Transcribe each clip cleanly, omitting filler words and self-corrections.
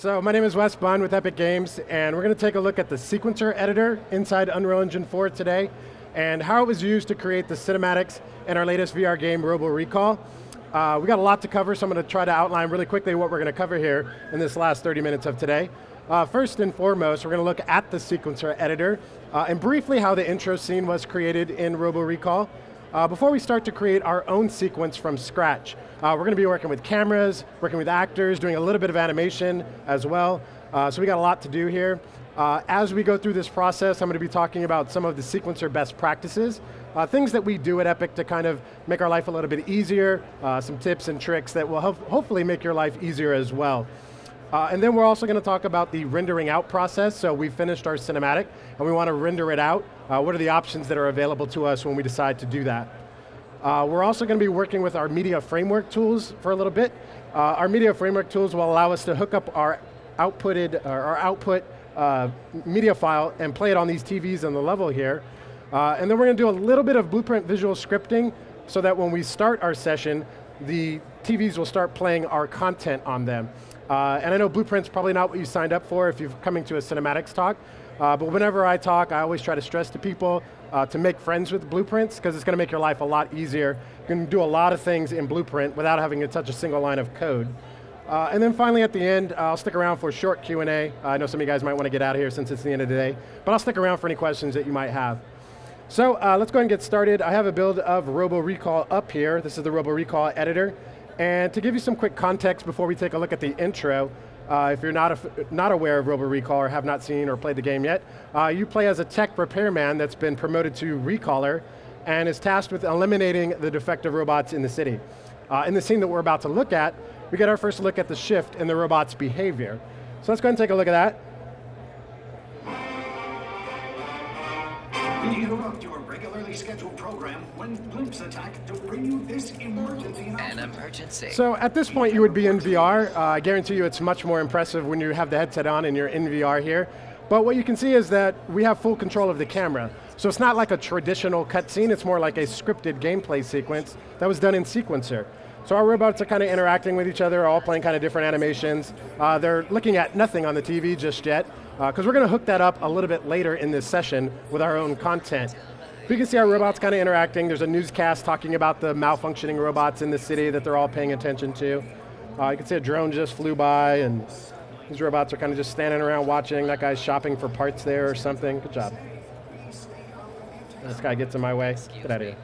So my name is Wes Bunn with Epic Games, and we're going to take a look at the sequencer editor inside Unreal Engine 4 today, and how it was used to create the cinematics in our latest VR game, Robo Recall. We got a lot to cover, so I'm going to try to outline really quickly what we're going to cover here in this last 30 minutes of today. First and foremost, we're going to look at the sequencer editor, and briefly how the intro scene was created in Robo Recall. Before we start to create our own sequence from scratch, we're going to be working with cameras, working with actors, doing a little bit of animation as well. So we got a lot to do here. As we go through this process, I'm going to be talking about some of the sequencer best practices, things that we do at Epic to kind of make our life a little bit easier, some tips and tricks that will hopefully make your life easier as well. And then we're also going to talk about the rendering out process. So we finished our cinematic and we want to render it out. What are the options that are available to us when we decide to do that? We're also going to be working with our media framework tools for a little bit. Our media framework tools will allow us to hook up our output media file and play it on these TVs on the level here. And then we're going to do a little bit of Blueprint visual scripting so that when we start our session, the TVs will start playing our content on them. And I know Blueprint's probably not what you signed up for if you're coming to a cinematics talk, but whenever I talk, I always try to stress to people to make friends with Blueprints, because it's going to make your life a lot easier. You can do a lot of things in Blueprint without having to touch a single line of code. And then finally at the end, I'll stick around for a short Q&A. I know some of you guys might want to get out of here since it's the end of the day, but I'll stick around for any questions that you might have. So let's go ahead and get started. I have a build of Robo Recall up here. This is the Robo Recall editor. And to give you some quick context before we take a look at the intro, if you're not aware of Robo Recall or have not seen or played the game yet, you play as a tech repairman that's been promoted to recaller and is tasked with eliminating the defective robots in the city. In the scene that we're about to look at, we get our first look at the shift in the robot's behavior. So let's go ahead and take a look at that. We interrupt your regularly scheduled program when blimps attack to bring you this emergency announcement. An emergency. So at this point you would be in VR. I guarantee you it's much more impressive when you have the headset on and you're in VR here. But what you can see is that we have full control of the camera. So it's not like a traditional cutscene, it's more like a scripted gameplay sequence that was done in sequencer. So our robots are kind of interacting with each other, all playing kind of different animations. They're looking at nothing on the TV just yet, because we're going to hook that up a little bit later in this session with our own content. You can see our robots kind of interacting. There's a newscast talking about the malfunctioning robots in the city that they're all paying attention to. You can see a drone just flew by, and these robots are kind of just standing around watching. That guy's shopping for parts there or something. Good job. This guy gets in my way. Get out of here.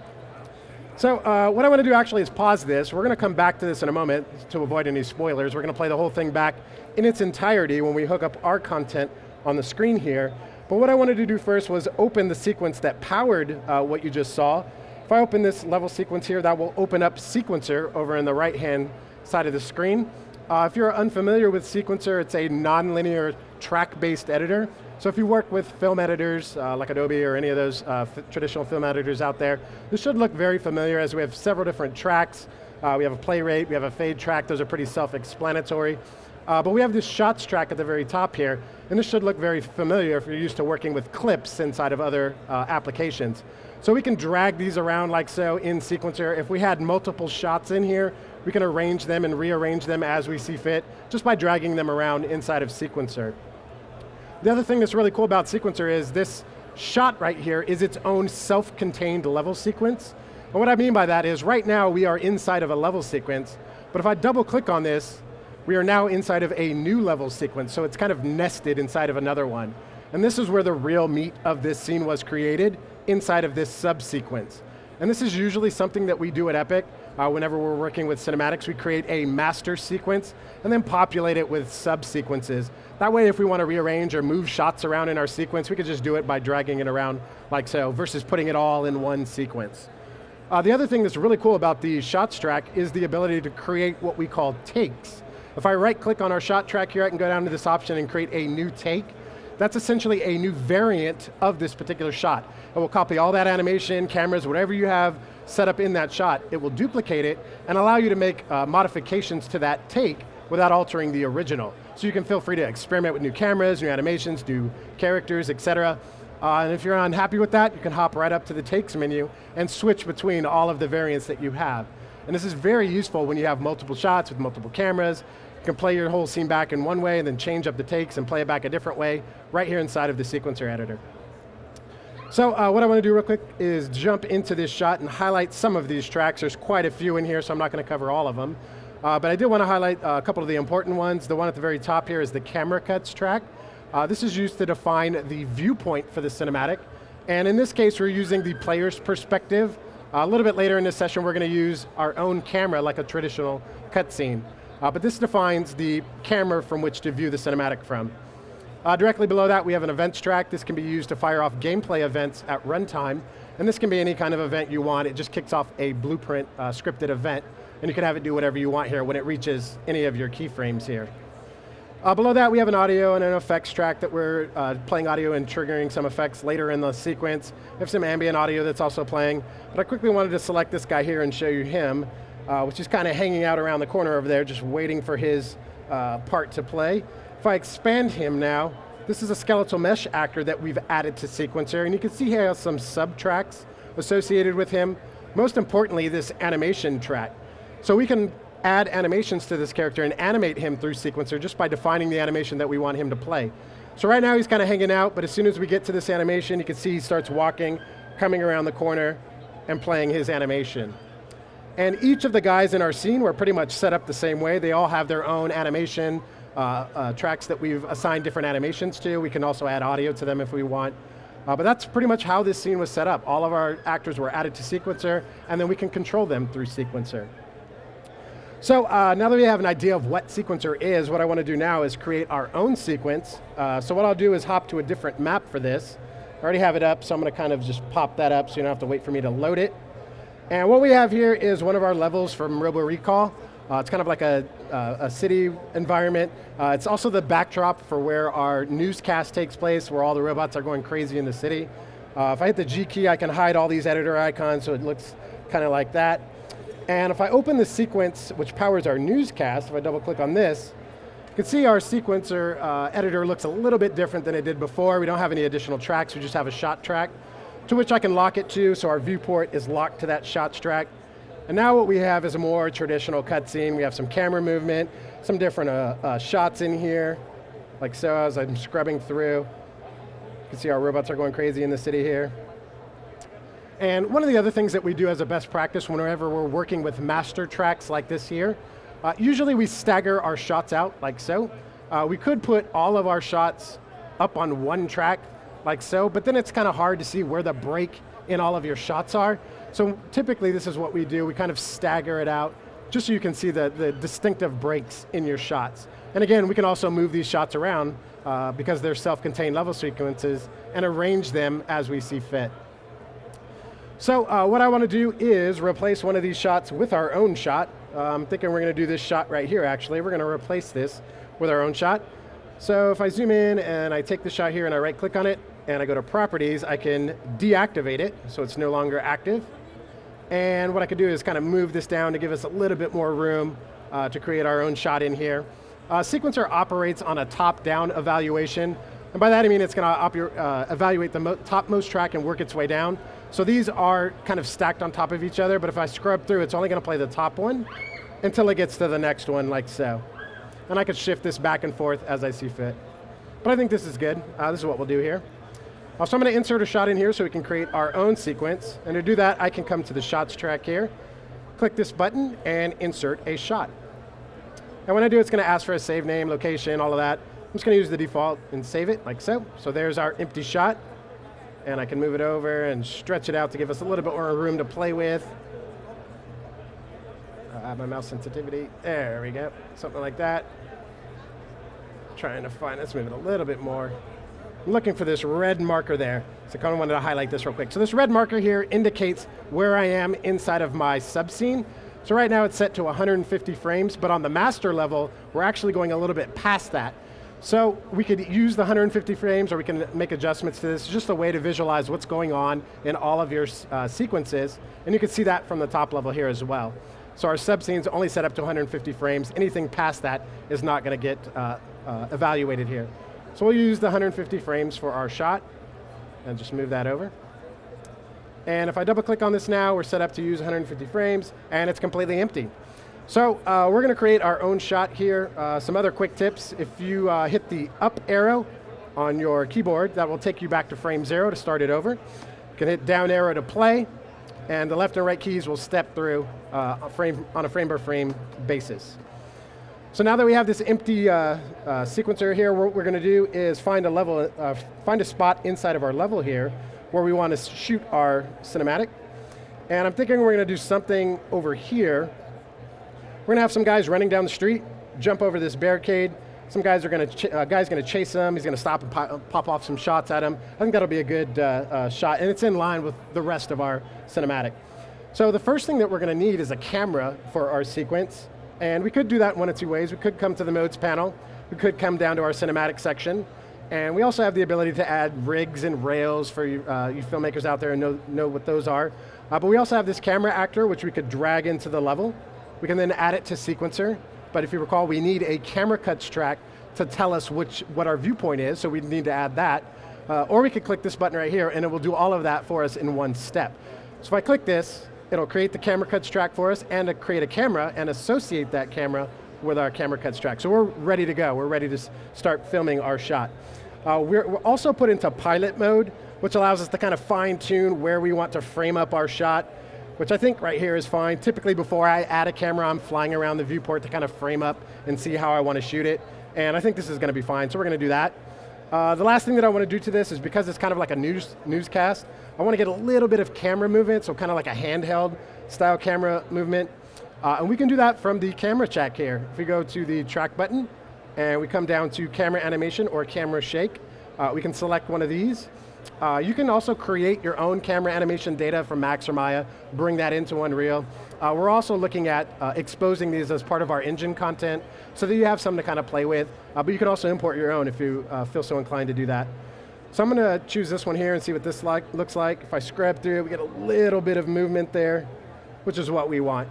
So what I want to do actually is pause this. We're going to come back to this in a moment to avoid any spoilers. We're going to play the whole thing back in its entirety when we hook up our content on the screen here. But what I wanted to do first was open the sequence that powered what you just saw. If I open this level sequence here, that will open up Sequencer over in the right-hand side of the screen. If you're unfamiliar with Sequencer, it's a non-linear track-based editor. So if you work with film editors like Adobe or any of those traditional film editors out there, this should look very familiar as we have several different tracks. We have a play rate, we have a fade track, those are pretty self-explanatory. But we have this shots track at the very top here, and this should look very familiar if you're used to working with clips inside of other applications. So we can drag these around like so in Sequencer. If we had multiple shots in here, we can arrange them and rearrange them as we see fit, just by dragging them around inside of Sequencer. The other thing that's really cool about Sequencer is this shot right here is its own self-contained level sequence. And what I mean by that is right now we are inside of a level sequence, but if I double click on this, we are now inside of a new level sequence, so it's kind of nested inside of another one. And this is where the real meat of this scene was created, inside of this subsequence. And this is usually something that we do at Epic. Whenever we're working with cinematics, we create a master sequence and then populate it with subsequences. That way, if we want to rearrange or move shots around in our sequence, we could just do it by dragging it around like so, versus putting it all in one sequence. The other thing that's really cool about the shots track is the ability to create what we call takes. If I right-click on our shot track here, I can go down to this option and create a new take. That's essentially a new variant of this particular shot. It will copy all that animation, cameras, whatever you have set up in that shot. It will duplicate it and allow you to make modifications to that take without altering the original. So you can feel free to experiment with new cameras, new animations, new characters, etc. And if you're unhappy with that, you can hop right up to the takes menu and switch between all of the variants that you have. And this is very useful when you have multiple shots with multiple cameras. You can play your whole scene back in one way and then change up the takes and play it back a different way right here inside of the sequencer editor. So what I want to do real quick is jump into this shot and highlight some of these tracks. There's quite a few in here, so I'm not going to cover all of them. But I did want to highlight a couple of the important ones. The one at the very top here is the camera cuts track. This is used to define the viewpoint for the cinematic. And in this case, we're using the player's perspective. A little bit later in this session, we're going to use our own camera like a traditional cutscene. But this defines the camera from which to view the cinematic from. Directly below that, we have an events track. This can be used to fire off gameplay events at runtime. And this can be any kind of event you want. It just kicks off a blueprint scripted event. And you can have it do whatever you want here when it reaches any of your keyframes here. Below that, we have an audio and an effects track that we're playing audio and triggering some effects later in the sequence. We have some ambient audio that's also playing. But I quickly wanted to select this guy here and show you him, which is kind of hanging out around the corner over there, just waiting for his part to play. If I expand him now, this is a skeletal mesh actor that we've added to Sequencer, and you can see he has some sub-tracks associated with him. Most importantly, this animation track. So we can add animations to this character and animate him through Sequencer just by defining the animation that we want him to play. So right now he's kind of hanging out, but as soon as we get to this animation, you can see he starts walking, coming around the corner, and playing his animation. And each of the guys in our scene were pretty much set up the same way. They all have their own animation tracks that we've assigned different animations to. We can also add audio to them if we want. But that's pretty much how this scene was set up. All of our actors were added to Sequencer, and then we can control them through Sequencer. So now that we have an idea of what Sequencer is, what I want to do now is create our own sequence. So what I'll do is hop to a different map for this. I already have it up, so I'm going to kind of just pop that up so you don't have to wait for me to load it. And what we have here is one of our levels from Robo Recall. It's kind of like a city environment. It's also the backdrop for where our newscast takes place, where all the robots are going crazy in the city. If I hit the G key, I can hide all these editor icons so it looks kind of like that. And if I open the sequence, which powers our newscast, if I double click on this, you can see our sequencer editor looks a little bit different than it did before. We don't have any additional tracks, we just have a shot track to which I can lock it to, so our viewport is locked to that shots track. And now what we have is a more traditional cutscene. We have some camera movement, some different shots in here, like so as I'm scrubbing through. You can see our robots are going crazy in the city here. And one of the other things that we do as a best practice whenever we're working with master tracks like this here, usually we stagger our shots out like so. We could put all of our shots up on one track like so, but then it's kind of hard to see where the break in all of your shots are. So typically this is what we do. We kind of stagger it out just so you can see the distinctive breaks in your shots. And again, we can also move these shots around because they're self-contained level sequences and arrange them as we see fit. So what I want to do is replace one of these shots with our own shot. I'm thinking we're going to do this shot right here actually. We're going to replace this with our own shot. So if I zoom in and I take the shot here and I right click on it and I go to properties, I can deactivate it so it's no longer active. And what I could do is kind of move this down to give us a little bit more room to create our own shot in here. Sequencer operates on a top-down evaluation. And by that I mean it's going to evaluate the topmost track and work its way down. So these are kind of stacked on top of each other, but if I scrub through, it's only going to play the top one until it gets to the next one, like so. And I could shift this back and forth as I see fit. But I think this is good. This is what we'll do here. So I'm going to insert a shot in here so we can create our own sequence. And to do that, I can come to the shots track here, click this button, and insert a shot. And when I do, it's going to ask for a save name, location, all of that. I'm just going to use the default and save it, like so. So there's our empty shot. And I can move it over and stretch it out to give us a little bit more room to play with. My mouse sensitivity, there we go, something like that. Trying to find, let's move it a little bit more. I'm looking for this red marker there. So I kind of wanted to highlight this real quick. So this red marker here indicates where I am inside of my subscene. So right now it's set to 150 frames, but on the master level, we're actually going a little bit past that. So we could use the 150 frames or we can make adjustments to this. It's just a way to visualize what's going on in all of your sequences. And you can see that from the top level here as well. So our subscene's only set up to 150 frames. Anything past that is not going to get evaluated here. So we'll use the 150 frames for our shot and just move that over. And if I double click on this now, we're set up to use 150 frames and it's completely empty. So we're going to create our own shot here. Some other quick tips. If you hit the up arrow on your keyboard, that will take you back to frame 0 to start it over. You can hit down arrow to play, and the left and right keys will step through on a frame by frame basis. So now that we have this empty sequencer here, what we're going to do is find a spot inside of our level here where we want to shoot our cinematic. And I'm thinking we're going to do something over here. We're going to have some guys running down the street, jump over this barricade. Some guys are going to chase him. He's going to stop and pop off some shots at him. I think that'll be a good shot, and it's in line with the rest of our cinematic. So the first thing that we're going to need is a camera for our sequence, and we could do that one of two ways. We could come to the modes panel. We could come down to our cinematic section, and we also have the ability to add rigs and rails for you filmmakers out there and know what those are. But we also have this camera actor, which we could drag into the level. We can then add it to sequencer, but if you recall, we need a camera cuts track to tell us what our viewpoint is, so we need to add that. Or we could click this button right here, and it will do all of that for us in one step. So if I click this, it'll create the camera cuts track for us, and create a camera, and associate that camera with our camera cuts track. So we're ready to go. We're ready to start filming our shot. We're also put into pilot mode, which allows us to kind of fine tune where we want to frame up our shot, which I think right here is fine. Typically before I add a camera, I'm flying around the viewport to kind of frame up and see how I want to shoot it. And I think this is going to be fine, so we're going to do that. The last thing that I want to do to this is, because it's kind of like a newscast, I want to get a little bit of camera movement, so kind of like a handheld style camera movement. And we can do that from the camera track here. If we go to the track button, and we come down to camera animation or camera shake, we can select one of these. You can also create your own camera animation data from Max or Maya, bring that into Unreal. We're also looking at exposing these as part of our engine content so that you have something to kind of play with, but you can also import your own if you feel so inclined to do that. So I'm going to choose this one here and see what this looks like. If I scrub through, we get a little bit of movement there, which is what we want.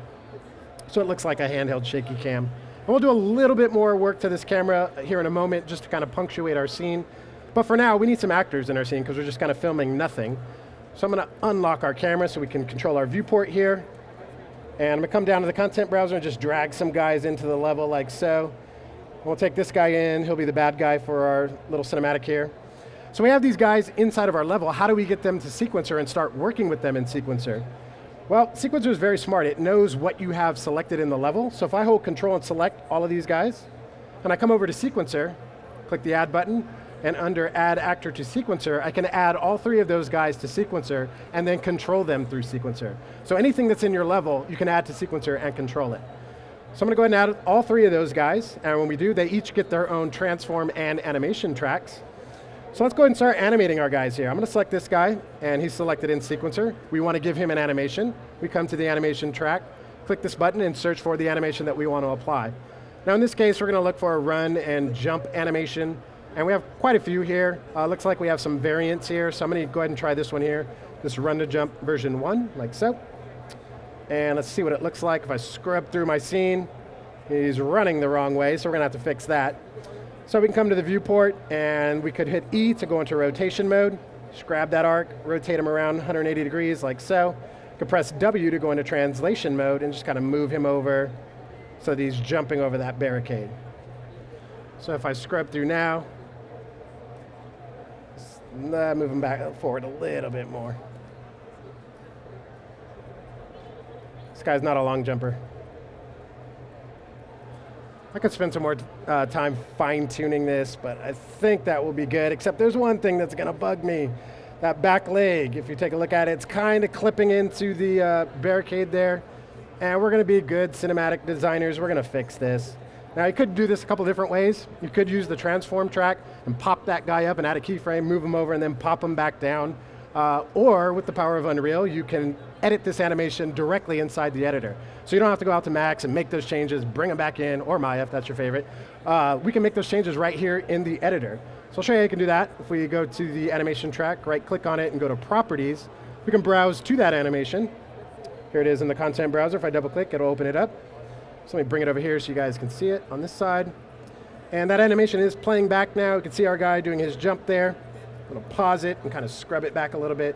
So it looks like a handheld shaky cam. And we'll do a little bit more work to this camera here in a moment just to kind of punctuate our scene. But for now, we need some actors in our scene because we're just kind of filming nothing. So I'm going to unlock our camera so we can control our viewport here. And I'm going to come down to the content browser and just drag some guys into the level like so. We'll take this guy in. He'll be the bad guy for our little cinematic here. So we have these guys inside of our level. How do we get them to sequencer and start working with them in sequencer? Well, sequencer is very smart. It knows what you have selected in the level. So if I hold control and select all of these guys, and I come over to sequencer, click the add button, and under add actor to sequencer, I can add all three of those guys to sequencer and then control them through sequencer. So anything that's in your level, you can add to sequencer and control it. So I'm going to go ahead and add all three of those guys, and when we do, they each get their own transform and animation tracks. So let's go ahead and start animating our guys here. I'm going to select this guy, and he's selected in sequencer. We want to give him an animation. We come to the animation track, click this button, and search for the animation that we want to apply. Now in this case, we're going to look for a run and jump animation. And we have quite a few here. Looks like we have some variants here, so I'm going to go ahead and try this one here. This run to jump version 1, like so. And let's see what it looks like. If I scrub through my scene, he's running the wrong way, so we're going to have to fix that. So we can come to the viewport, and we could hit E to go into rotation mode. Just grab that arc, rotate him around 180 degrees, like so. You can press W to go into translation mode and just kind of move him over so that he's jumping over that barricade. So if I scrub through now, move him back forward a little bit more. This guy's not a long jumper. I could spend some more time fine-tuning this, but I think that will be good, except there's one thing that's going to bug me. That back leg, if you take a look at it, it's kind of clipping into the barricade there, and we're going to be good cinematic designers. We're going to fix this. Now you could do this a couple different ways. You could use the transform track and pop that guy up and add a keyframe, move him over, and then pop him back down. Or with the power of Unreal, you can edit this animation directly inside the editor. So you don't have to go out to Max and make those changes, bring them back in, or Maya if that's your favorite. We can make those changes right here in the editor. So I'll show you how you can do that. If we go to the animation track, right click on it and go to properties, we can browse to that animation. Here it is in the content browser. If I double click, it'll open it up. So let me bring it over here so you guys can see it on this side. And that animation is playing back now. You can see our guy doing his jump there. I'm going to pause it and kind of scrub it back a little bit.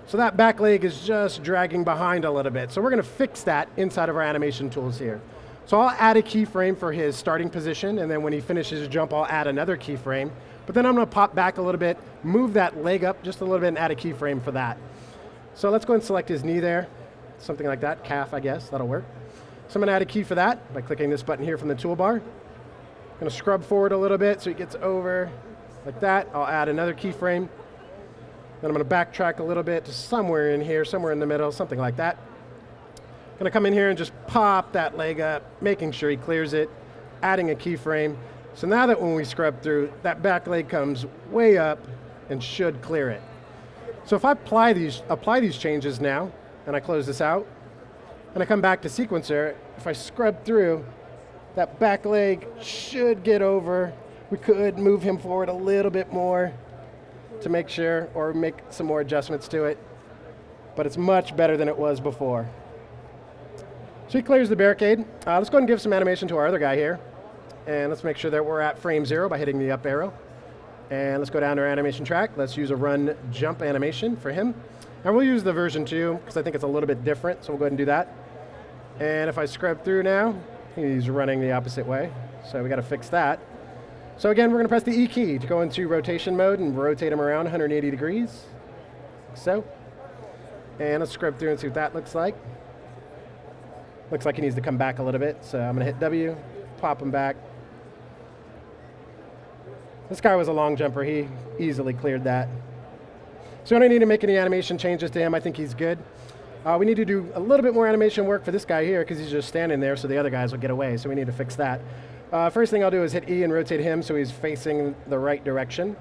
So that back leg is just dragging behind a little bit. So we're going to fix that inside of our animation tools here. So I'll add a keyframe for his starting position, and then when he finishes his jump, I'll add another keyframe. But then I'm going to pop back a little bit, move that leg up just a little bit, and add a keyframe for that. So let's go and select his knee there, something like that, calf, I guess, that'll work. So I'm going to add a key for that by clicking this button here from the toolbar. I'm going to scrub forward a little bit so he gets over like that. I'll add another keyframe. Then I'm going to backtrack a little bit to somewhere in here, somewhere in the middle, something like that. I'm going to come in here and just pop that leg up, making sure he clears it, adding a keyframe. So now that when we scrub through, that back leg comes way up and should clear it. So if I apply these changes now, and I close this out, and I come back to sequencer, if I scrub through, that back leg should get over. We could move him forward a little bit more to make sure, or make some more adjustments to it, but it's much better than it was before. So he clears the barricade. Let's go ahead and give some animation to our other guy here. And let's make sure that we're at frame 0 by hitting the up arrow. And let's go down to our animation track. Let's use a run jump animation for him. And we'll use the version 2 because I think it's a little bit different, so we'll go ahead and do that. And if I scrub through now, he's running the opposite way. So we got to fix that. So again, we're going to press the E key to go into rotation mode and rotate him around 180 degrees. Like so. And let's scrub through and see what that looks like. Looks like he needs to come back a little bit, so I'm going to hit W, pop him back. This guy was a long jumper. He easily cleared that. So we don't need to make any animation changes to him. I think he's good. We need to do a little bit more animation work for this guy here because he's just standing there so the other guys will get away, so we need to fix that. First thing I'll do is hit E and rotate him so he's facing the right direction.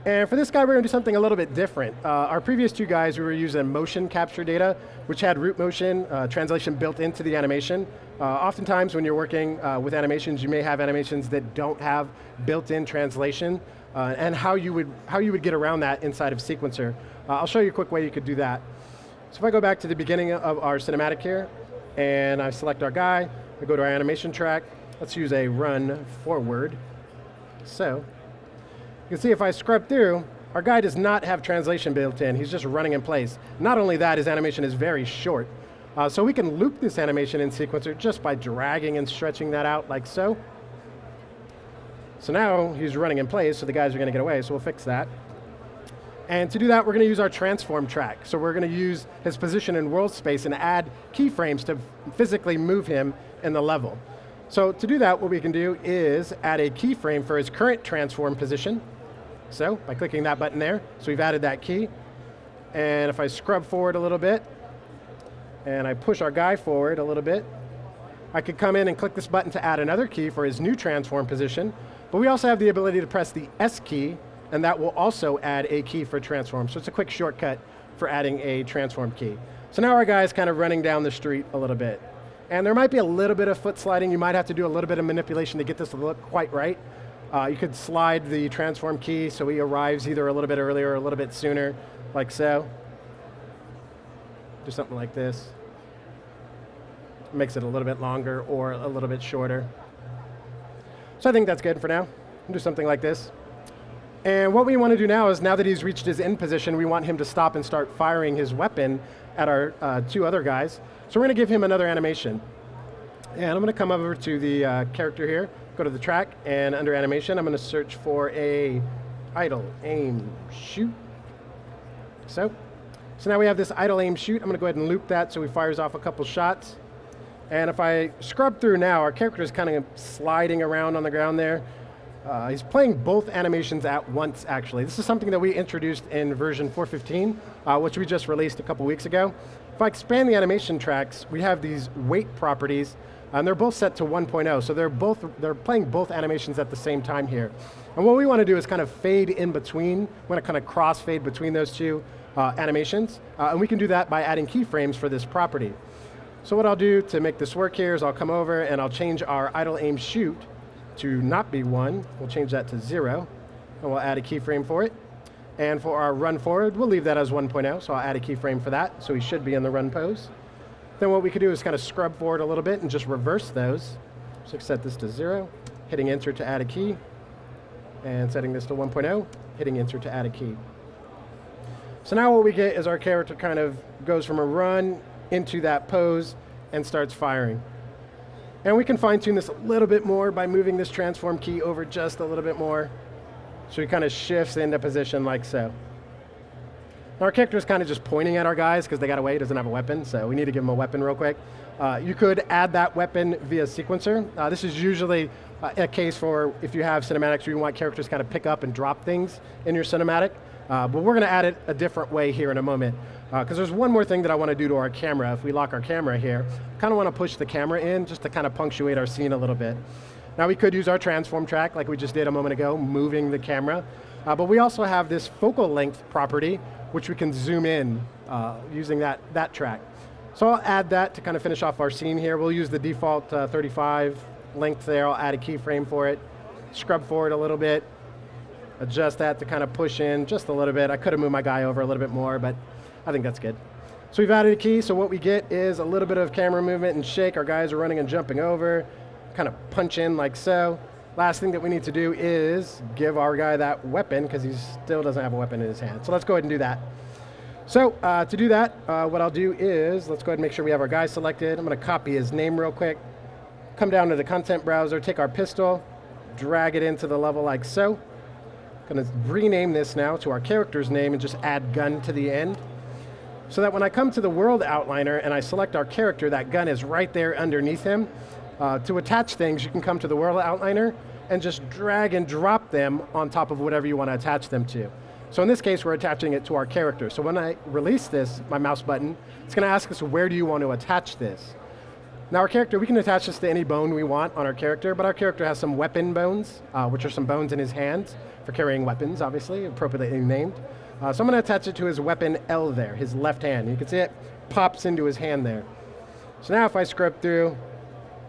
And for this guy, we're going to do something a little bit different. Our previous 2 guys, we were using motion capture data, which had root motion translation built into the animation. Oftentimes, when you're working with animations, you may have animations that don't have built-in translation, and how you would get around that inside of sequencer. I'll show you a quick way you could do that. So if I go back to the beginning of our cinematic here, and I select our guy, I go to our animation track. Let's use a run forward. So you can see if I scrub through, our guy does not have translation built in. He's just running in place. Not only that, his animation is very short. So we can loop this animation in sequencer just by dragging and stretching that out like so. So now he's running in place, so the guys are going to get away, so we'll fix that. And to do that, we're going to use our transform track. So we're going to use his position in world space and add keyframes to physically move him in the level. So to do that, what we can do is add a keyframe for his current transform position. So by clicking that button there, so we've added that key. And if I scrub forward a little bit, and I push our guy forward a little bit, I could come in and click this button to add another key for his new transform position. But we also have the ability to press the S key, and that will also add a key for transform. So it's a quick shortcut for adding a transform key. So now our guy's kind of running down the street a little bit. And there might be a little bit of foot sliding. You might have to do a little bit of manipulation to get this to look quite right. You could slide the transform key so he arrives either a little bit earlier or a little bit sooner, like so. Do something like this. Makes it a little bit longer or a little bit shorter. So I think that's good for now. Do something like this. And what we want to do now is, now that he's reached his end position, we want him to stop and start firing his weapon at our 2 other guys. So we're going to give him another animation. And I'm going to come over to the character here, go to the track, and under animation, I'm going to search for a idle aim shoot. So now we have this idle aim shoot. I'm going to go ahead and loop that so he fires off a couple shots. And if I scrub through now, our character is kind of sliding around on the ground there. He's playing both animations at once, actually. This is something that we introduced in version 4.15, which we just released a couple weeks ago. If I expand the animation tracks, we have these weight properties, and they're both set to 1.0, so they're playing both animations at the same time here. And what we want to do is kind of fade in between. We want to kind of crossfade between those 2 animations, and we can do that by adding keyframes for this property. So what I'll do to make this work here is I'll come over and I'll change our idle aim shoot to not be 1. We'll change that to 0, and we'll add a keyframe for it. And for our run forward, we'll leave that as 1.0, so I'll add a keyframe for that, so he should be in the run pose. Then what we could do is kind of scrub forward a little bit and just reverse those. So set this to 0, hitting enter to add a key, and setting this to 1.0, hitting enter to add a key. So now what we get is our character kind of goes from a run into that pose and starts firing. And we can fine tune this a little bit more by moving this transform key over just a little bit more. So he kind of shifts into position like so. Now our character is kind of just pointing at our guys because they got away, doesn't have a weapon, so we need to give him a weapon real quick. You could add that weapon via sequencer. This is usually a case for if you have cinematics where you want characters kind of pick up and drop things in your cinematic. But we're going to add it a different way here in a moment. Because there's one more thing that I want to do to our camera. If we lock our camera here, kind of want to push the camera in just to kind of punctuate our scene a little bit. Now we could use our transform track like we just did a moment ago, moving the camera. But we also have this focal length property, which we can zoom in using that track. So I'll add that to kind of finish off our scene here. We'll use the default 35 length there. I'll add a keyframe for it, scrub forward a little bit, adjust that to kind of push in just a little bit. I could have moved my guy over a little bit more, but I think that's good. So we've added a key, so what we get is a little bit of camera movement and shake. Our guys are running and jumping over, kind of punch in like so. Last thing that we need to do is give our guy that weapon because he still doesn't have a weapon in his hand. So let's go ahead and do that. So to do that, what I'll do is, let's go ahead and make sure we have our guy selected. I'm going to copy his name real quick, come down to the content browser, take our pistol, drag it into the level like so. Going to rename this now to our character's name and just add gun to the end. So that when I come to the world outliner and I select our character, that gun is right there underneath him. To attach things, you can come to the world outliner and just drag and drop them on top of whatever you want to attach them to. So in this case, we're attaching it to our character. So when I release this, my mouse button, it's going to ask us, where do you want to attach this? Now our character, we can attach this to any bone we want on our character, but our character has some weapon bones, which are some bones in his hands for carrying weapons, obviously, appropriately named. So I'm going to attach it to his weapon L there, his left hand. You can see it pops into his hand there. So now if I scrub through,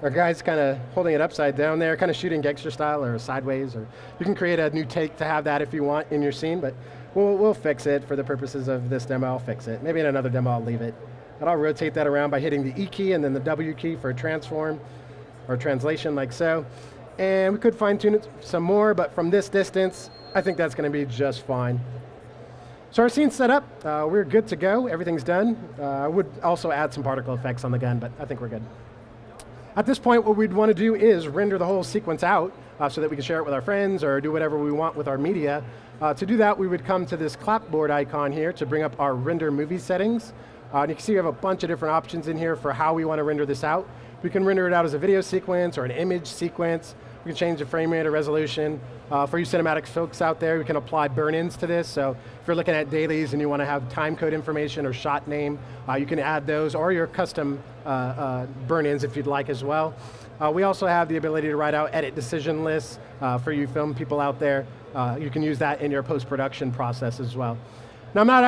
our guy's kind of holding it upside down there, kind of shooting gangster style or sideways, or you can create a new take to have that if you want in your scene, but we'll fix it for the purposes of this demo. I'll fix it. Maybe in another demo I'll leave it. And I'll rotate that around by hitting the E key and then the W key for a transform or translation like so. And we could fine tune it some more, but from this distance, I think that's going to be just fine. So our scene's set up, we're good to go, everything's done. I would also add some particle effects on the gun, but I think we're good. At this point, what we'd want to do is render the whole sequence out so that we can share it with our friends or do whatever we want with our media. To do that, we would come to this clapboard icon here to bring up our render movie settings. And you can see we have a bunch of different options in here for how we want to render this out. We can render it out as a video sequence or an image sequence. We can change the frame rate or resolution. For you cinematics folks out there, we can apply burn-ins to this. So if you're looking at dailies and you want to have time code information or shot name, you can add those or your custom burn-ins if you'd like as well. We also have the ability to write out edit decision lists for you film people out there. You can use that in your post-production process as well. Now I'm not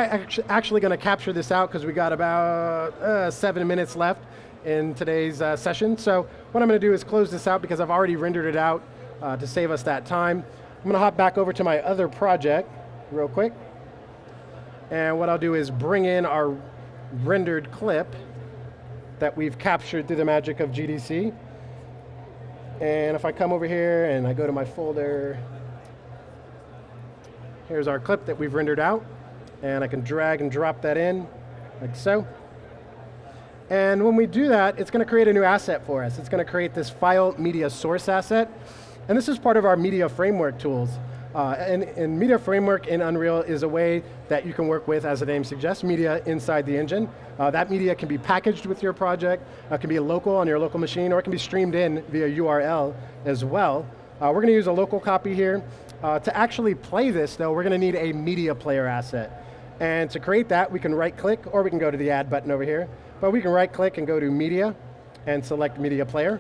actually going to capture this out because we got about 7 minutes left in today's session. So what I'm going to do is close this out because I've already rendered it out to save us that time. I'm going to hop back over to my other project real quick. And what I'll do is bring in our rendered clip that we've captured through the magic of GDC. And if I come over here and I go to my folder, here's our clip that we've rendered out. And I can drag and drop that in like so. And when we do that, it's going to create a new asset for us. It's going to create this file media source asset. And this is part of our media framework tools. And media framework in Unreal is a way that you can work with, as the name suggests, media inside the engine. That media can be packaged with your project, can be local on your local machine, or it can be streamed in via URL as well. We're going to use a local copy here. To actually play this, though, we're going to need a media player asset. And to create that, we can right-click, or we can go to the Add button over here. But we can right-click and go to Media, and select Media Player.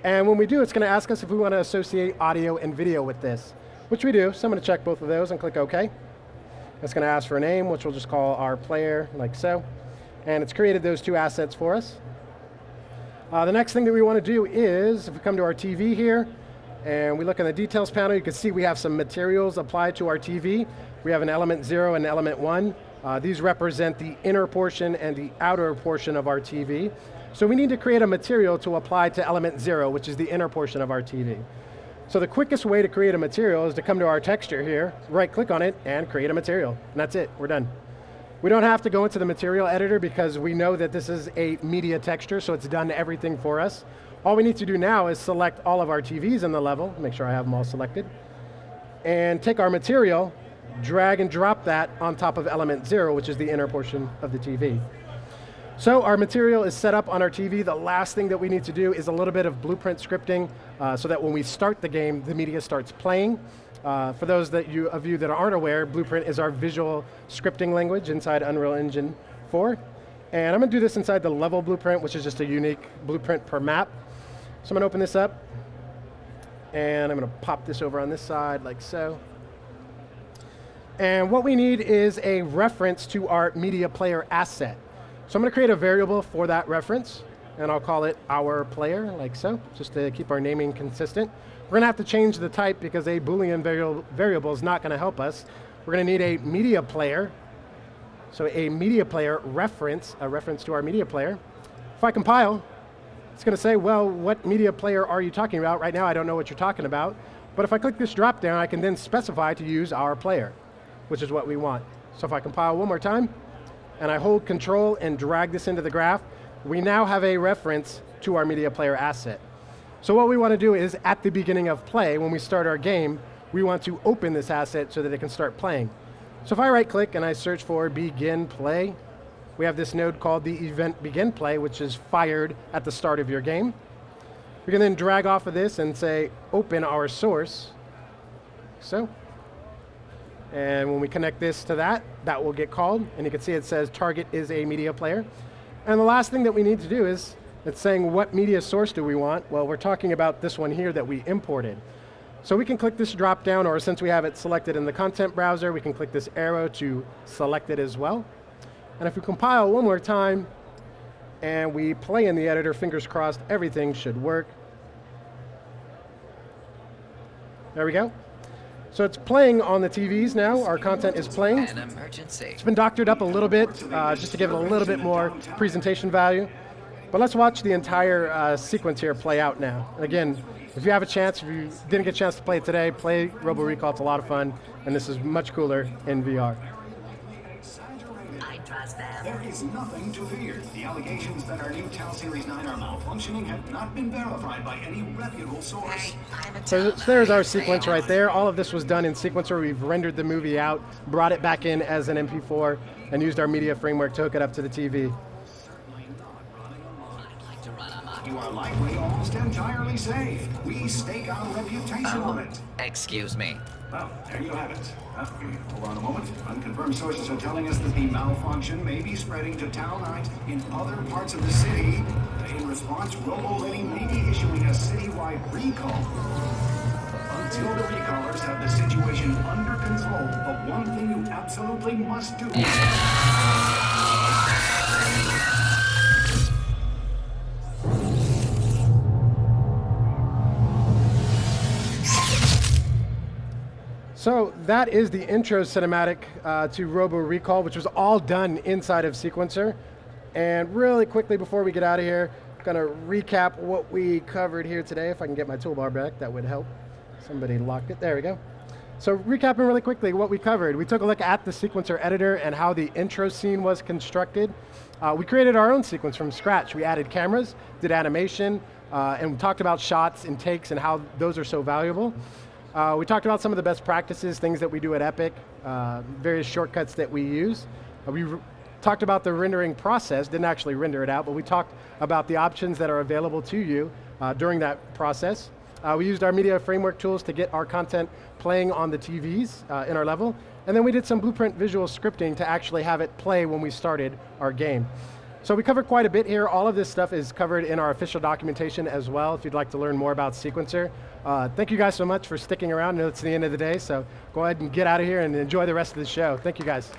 And when we do, it's going to ask us if we want to associate audio and video with this, which we do. So I'm going to check both of those and click OK. It's going to ask for a name, which we'll just call our player, like so. And it's created those two assets for us. The next thing that we want to do is, if we come to our TV here, and we look in the details panel, you can see we have some materials applied to our TV. We have an element 0 and element 1. These represent the inner portion and the outer portion of our TV. So we need to create a material to apply to element 0, which is the inner portion of our TV. So the quickest way to create a material is to come to our texture here, right-click on it, and create a material. And that's it, we're done. We don't have to go into the material editor because we know that this is a media texture, so it's done everything for us. All we need to do now is select all of our TVs in the level, make sure I have them all selected, and take our material, drag and drop that on top of element 0, which is the inner portion of the TV. So our material is set up on our TV. The last thing that we need to do is a little bit of blueprint scripting so that when we start the game, the media starts playing. For those of you that aren't aware, Blueprint is our visual scripting language inside Unreal Engine 4. And I'm going to do this inside the level blueprint, which is just a unique blueprint per map. So I'm going to open this up, and I'm going to pop this over on this side like so. And what we need is a reference to our media player asset. So I'm going to create a variable for that reference, and I'll call it our player, like so, just to keep our naming consistent. We're going to have to change the type because a Boolean variable is not going to help us. We're going to need a media player. So a media player reference, a reference to our media player. If I compile, it's going to say, well, what media player are you talking about? Right now I don't know what you're talking about. But if I click this drop down, I can then specify to use our player, which is what we want. So if I compile one more time, and I hold Control and drag this into the graph, we now have a reference to our media player asset. So what we want to do is, at the beginning of play, when we start our game, we want to open this asset so that it can start playing. So if I right-click and I search for Begin Play, we have this node called the Event Begin Play, which is fired at the start of your game. We can then drag off of this and say, Open our source. So. And when we connect this to that, that will get called. And you can see it says target is a media player. And the last thing that we need to do is, it's saying what media source do we want? Well, we're talking about this one here that we imported. So we can click this drop down, or since we have it selected in the content browser, we can click this arrow to select it as well. And if we compile one more time, and we play in the editor, fingers crossed, everything should work. There we go. So it's playing on the TVs now. Our content is playing. An emergency. It's been doctored up a little bit, just to give it a little bit more presentation value. But let's watch the entire sequence here play out now. Again, if you have a chance, if you didn't get a chance to play it today, play Robo Recall. It's a lot of fun, and this is much cooler in VR. I trust them. There is nothing to fear. The allegations that our new TAL Series 9 are malfunctioning have not been verified by any reputable source. So there's our sequence right there. All of this was done in Sequencer. We've rendered the movie out, brought it back in as an MP4, and used our media framework to hook it up to the TV. You are likely almost entirely safe. We stake our reputation on it. Excuse me. Well, there you have it. Hold on a moment. Unconfirmed sources are telling us that the malfunction may be spreading to Town 9 in other parts of the city. In response, Robo may be issuing a citywide recall. Until the recallers have the situation under control, the one thing you absolutely must do. So that is the intro cinematic to Robo Recall, which was all done inside of Sequencer. And really quickly before we get out of here, I'm going to recap what we covered here today. If I can get my toolbar back, that would help. Somebody locked it. There we go. So recapping really quickly what we covered. We took a look at the Sequencer editor and how the intro scene was constructed. We created our own sequence from scratch. We added cameras, did animation, and we talked about shots and takes and how those are so valuable. We talked about some of the best practices, things that we do at Epic, various shortcuts that we use. We talked about the rendering process, didn't actually render it out, but we talked about the options that are available to you during that process. We used our media framework tools to get our content playing on the TVs in our level. And then we did some Blueprint visual scripting to actually have it play when we started our game. So we covered quite a bit here. All of this stuff is covered in our official documentation as well, if you'd like to learn more about Sequencer. Thank you guys so much for sticking around. I know it's the end of the day, so go ahead and get out of here and enjoy the rest of the show. Thank you guys.